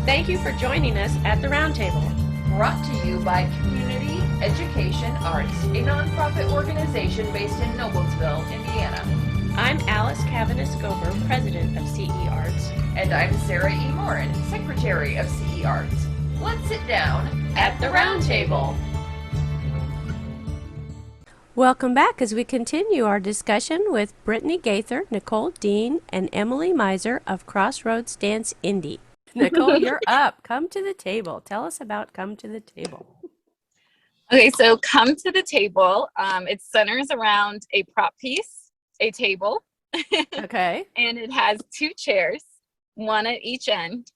Thank you for joining us at the Roundtable. Brought to you by Community Education Arts, a nonprofit organization based in Noblesville, Indiana. I'm Alice Cavanis-Gober, president of CEArts. And I'm Sarah E. Morin, secretary of CEArts. Let's sit down at the Roundtable. Welcome back as we continue our discussion with Brittany Gaither, Nicole Dean, and Emily Miser of Crossroads Dance Indy. Nicole, you're up. Come to the table. Tell us about Come to the Table. Okay, so Come to the Table. It centers around a prop piece, a table. Okay. And it has two chairs, one at each end.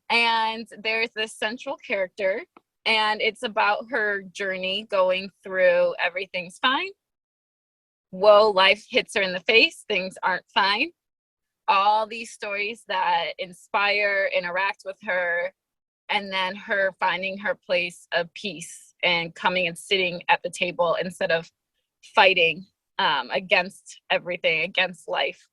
And there's this central character, and it's about her journey going through everything's fine. Whoa, life hits her in the face. Things aren't fine. All these stories that inspire, interact with her, and then her finding her place of peace and coming and sitting at the table instead of fighting against everything, against life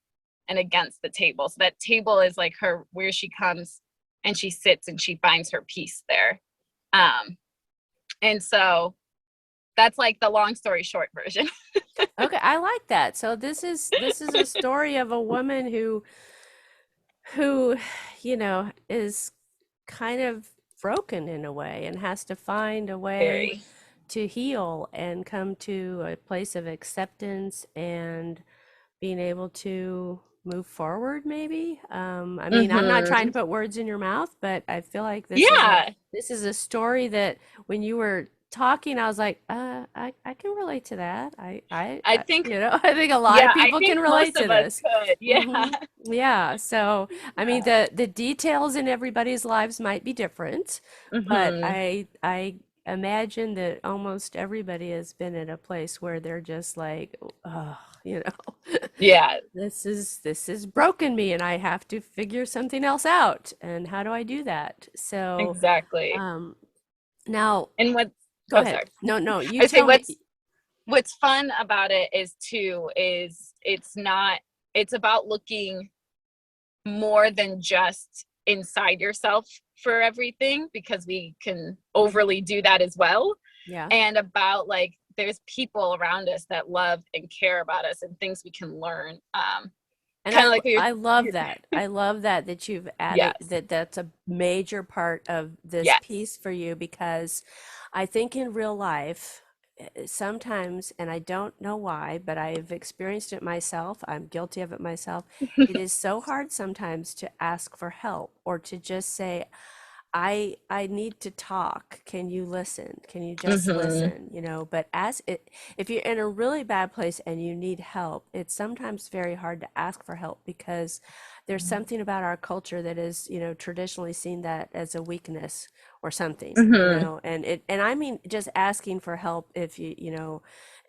and against the table. So that table is like her, where she comes and she sits and she finds her peace there. And so that's like the long story short version. Okay, I like that. So this is a story of a woman who is kind of broken in a way and has to find a way Very. to heal and come to a place of acceptance and being able to move forward maybe. I mean, I'm not trying to put words in your mouth, but I feel like this is a story that when you were talking, I was like, I can relate to that. I think I think a lot of people can relate to this. Yeah. Mm-hmm. Yeah. So, I mean, the details in everybody's lives might be different, but I imagine that almost everybody has been at a place where they're just like, oh, Yeah. this is broken me and I have to figure something else out. And how do I do that? So, Exactly. now And what go ahead. sorry. No, you I say tell me. what's fun about it is it's about looking more than just inside yourself for everything, because we can overly do that as well. Yeah. And about like there's people around us that love and care about us and things we can learn. And kind of like I love that. I love that you've added Yes. that's a major part of this Yes. piece for you, because I think in real life, sometimes, and I don't know why, but I've experienced it myself. I'm guilty of it myself. It is so hard sometimes to ask for help or to just say, I need to talk. Can you listen? Can you just listen? But if you're in a really bad place and you need help, it's sometimes very hard to ask for help because there's something about our culture that is, traditionally seen that as a weakness or something, and I mean just asking for help if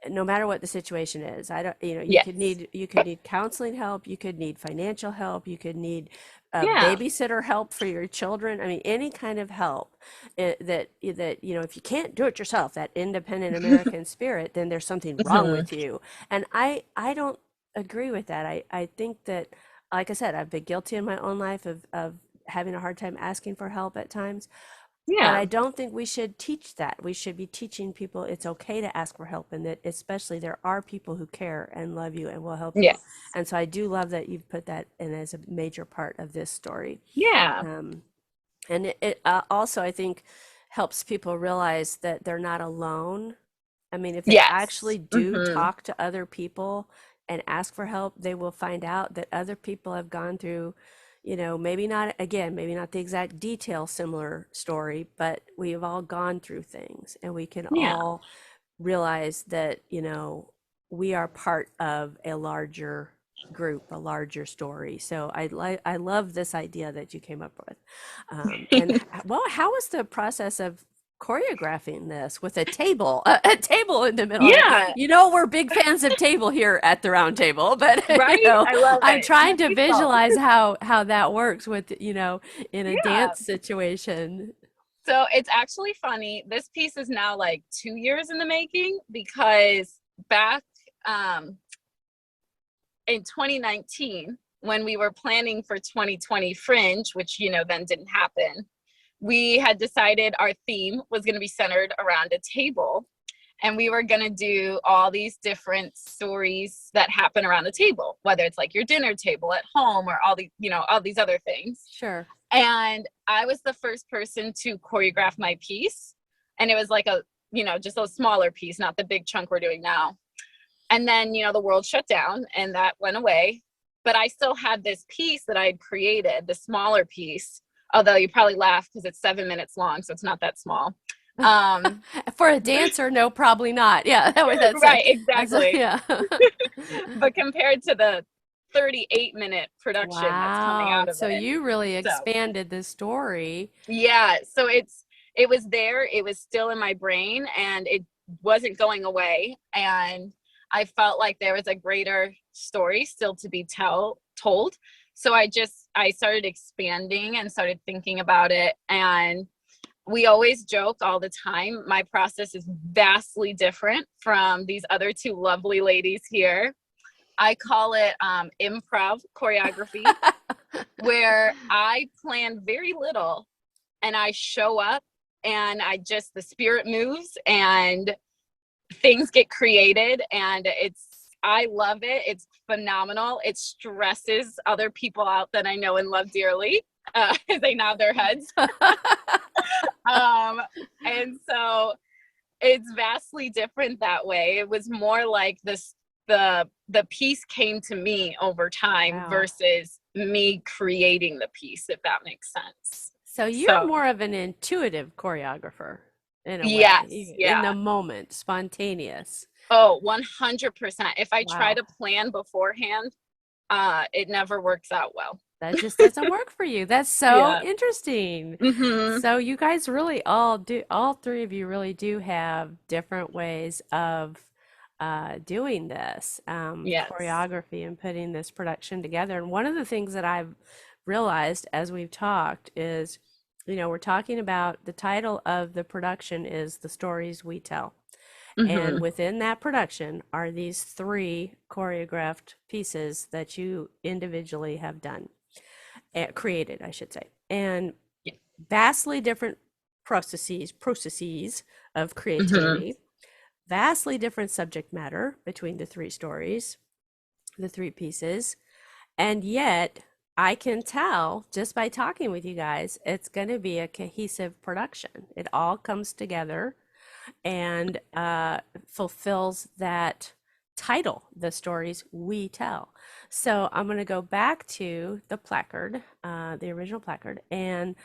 no matter what the situation is. I don't, Yes. you could need counseling help, you could need financial help, you could need Yeah. babysitter help for your children. I mean, any kind of help that if you can't do it yourself, that independent American spirit, then there's something wrong with you. And I don't agree with that. I think that, like I said, I've been guilty in my own life of having a hard time asking for help at times. But I Yeah. don't think we should teach that. We should be teaching people it's okay to ask for help, and that especially there are people who care and love you and will help you. Yes. And so I do love that you've put that in as a major part of this story. Yeah. And it also, I think, helps people realize that they're not alone. I mean, if they Yes. actually do talk to other people and ask for help, they will find out that other people have gone through, maybe not the exact detail similar story, but we've all gone through things, and we can Yeah. all realize that, we are part of a larger group, a larger story. So I love this idea that you came up with. And well, how was the process of choreographing this with a table, a table in the middle? Yeah. We're big fans of table here at the round table, but Right. I love I'm it. trying to Baseball. visualize how that works with, in a Yeah. dance situation. So it's actually funny. This piece is now like 2 years in the making, because back in 2019, when we were planning for 2020 Fringe, which then didn't happen, we had decided our theme was going to be centered around a table, and we were going to do all these different stories that happen around the table, whether it's like your dinner table at home or all these, all these other things. Sure. And I was the first person to choreograph my piece. And it was like a, just a smaller piece, not the big chunk we're doing now. And then, the world shut down and that went away. But I still had this piece that I had created, the smaller piece, although you probably laugh because it's 7 minutes long, so it's not that small. For a dancer, no, probably not. Yeah, that's right, exactly. Yeah. But compared to the 38-minute production that's coming out of so it. you really expanded the story. Yeah, so it was there, it was still in my brain, and it wasn't going away, and I felt like there was a greater story still to be told. So I started expanding and started thinking about it. And we always joke all the time, my process is vastly different from these other two lovely ladies here. I call it improv choreography, where I plan very little and I show up and the spirit moves and things get created, and I love it. It's phenomenal. It stresses other people out that I know and love dearly as they nod their heads. And so it's vastly different that way. It was more like this, the piece came to me over time versus me creating the piece, if that makes sense. So you're more of an intuitive choreographer in a way. Yes, in the moment, spontaneous. Oh, 100%. If I try to plan beforehand, it never works out well. That just doesn't work for you. That's so interesting. Mm-hmm. So you guys really all three of you really do have different ways of doing this choreography and putting this production together. And one of the things that I've realized as we've talked is, we're talking about the title of the production is The Stories We Tell. Mm-hmm. And within that production are these 3 choreographed pieces that you individually have done. Created, I should say, and vastly different processes of creativity, vastly different subject matter between the 3 stories, the 3 pieces, and yet I can tell just by talking with you guys, it's going to be a cohesive production. It all comes together and fulfills that title, The Stories We Tell. So I'm going to go back to the placard, the original placard, and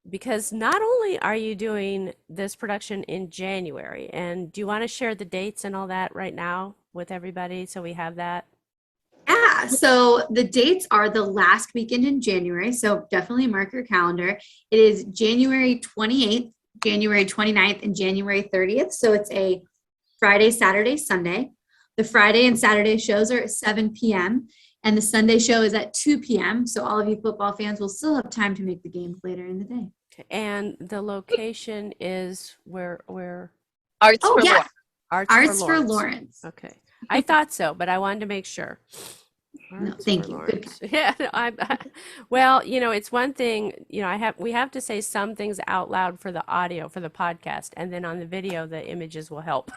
because not only are you doing this production in January, and do you want to share the dates and all that right now with everybody so we have that? Yeah, so the dates are the last weekend in January, so definitely mark your calendar. It is January 28th, January 29th, and January 30th. So it's a Friday, Saturday, Sunday. The Friday and Saturday shows are at 7 p.m. and the Sunday show is at 2 p.m. So all of you football fans will still have time to make the games later in the day. Okay. And the location is where? Arts for Lawrence. Arts for Lawrence. Okay. I thought so, but I wanted to make sure. No, thank you. Good. Yeah, well, it's one thing, we have to say some things out loud for the audio, for the podcast, and then on the video, the images will help.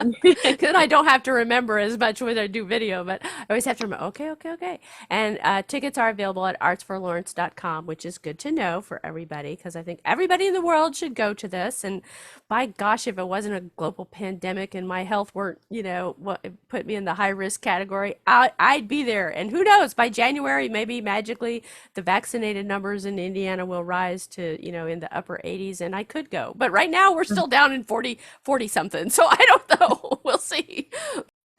Then I don't have to remember as much when I do video, but I always have to remember, okay. And tickets are available at artsforlawrence.com, which is good to know for everybody, because I think everybody in the world should go to this. And by gosh, if it wasn't a global pandemic and my health weren't, what put me in the high risk category, I'd be there. And who knows, by January, maybe magically the vaccinated numbers in Indiana will rise to, in the upper 80s, and I could go. But right now we're still down in 40 something. So I don't know. We'll see.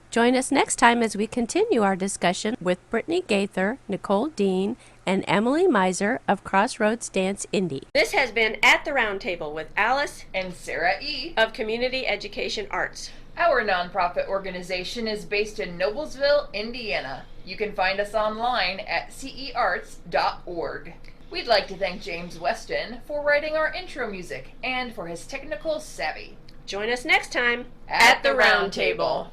Join us next time as we continue our discussion with Brittany Gaither, Nicole Dean, and Emily Miser of Crossroads Dance Indy. This has been At the Round Table with Alice and Sarah E. of Community Education Arts. Our nonprofit organization is based in Noblesville, Indiana. You can find us online at CEArts.org. We'd like to thank James Weston for writing our intro music and for his technical savvy. Join us next time at the Round Table.